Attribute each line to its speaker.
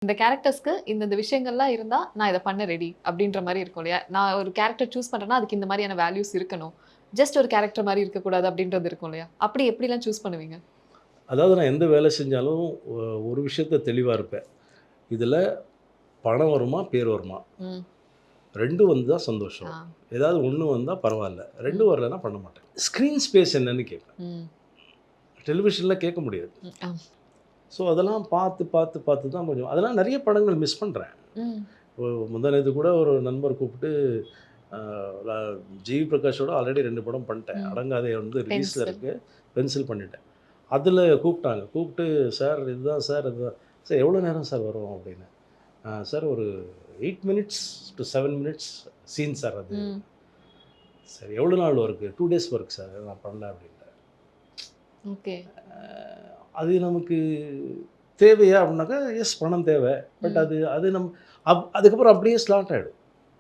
Speaker 1: இந்த கேரக்டர்ஸ்க்கு இந்த விஷயங்கள்லாம் இருந்தா, நான் இத பண்ண ரெடி அப்டின்ற மாரி இருக்கும் இல்லையா? நான் ஒரு கேரக்டர் சூஸ் பண்றேன்னா, அதுக்கு இந்த மாரியான வேல்யூஸ் இருக்கணும். ஜஸ்ட் ஒரு கேரக்டர் மாரி இருக்கக்கூடாது அப்டின்றது இருக்கும் இல்லையா? அப்படி எப்படிலாம் சூஸ் பண்ணுவீங்க?
Speaker 2: அதாவது நான் எந்த வேலை செஞ்சாலும் ஒரு விஷயத்துல தெளிவா இருப்பேன். இதில பணம் வருமா? பேர் வருமா?
Speaker 1: ம்.
Speaker 2: 2 வந்தா சந்தோஷம்.
Speaker 1: ஆ.
Speaker 2: ஏதாவது 1 வந்தா பரவால்ல. 2
Speaker 1: ம்.
Speaker 2: வரலன்னா பண்ண மாட்டேன். ஸ்க்ரீன் ஸ்பேஸ் என்னன்னு கேட்பேன்.
Speaker 1: ம்.
Speaker 2: டெலிவிஷன்ல கேட்க முடியாது.
Speaker 1: ம். ஆம்.
Speaker 2: ஸோ அதெல்லாம் பார்த்து, பார்த்து, பார்த்து தான் கொஞ்சம் அதெல்லாம் நெறைய படங்கள் மிஸ் பண்றேன்.
Speaker 1: ம்.
Speaker 2: முந்தா நேத்து கூட ஒரு நண்பர் கூப்பிட்டு அ ர ஜிவி பிரகாஷோட ஆல்ரெடி 2 படம் பண்ணிட்டேன்.
Speaker 1: ம்.
Speaker 2: அடங்காதே வந்து ரிலீஸ்ல
Speaker 1: பென்சில்.
Speaker 2: இருக்கு. பென்சில் பண்ணிட்டேன். அதில கூப்பிட்டாங்க. கூப்பிட்டு "சார் இதுதான் சார் இதுதான்." "சார் எவ்வளோ நேரம் சார் வரும்?" அப்படின்னு. சார் ஒரு 8 minutes to 7 minutes scene sir அது."
Speaker 1: ம்.
Speaker 2: "சார் எவ்வளோ நாள் ஒர்க்கு?" "2 days work sir. நான் பண்ணல." அப்படின்ட்டேன்.
Speaker 1: ஓகே.
Speaker 2: அது நமக்கு தேவையா? அப்படின்னாக்கா, எஸ் பணம் தேவை. பட்
Speaker 1: ம்.
Speaker 2: அது அது அதுக்கப்புறம் அப்படியே ஸ்லாட் ஆயிடும்.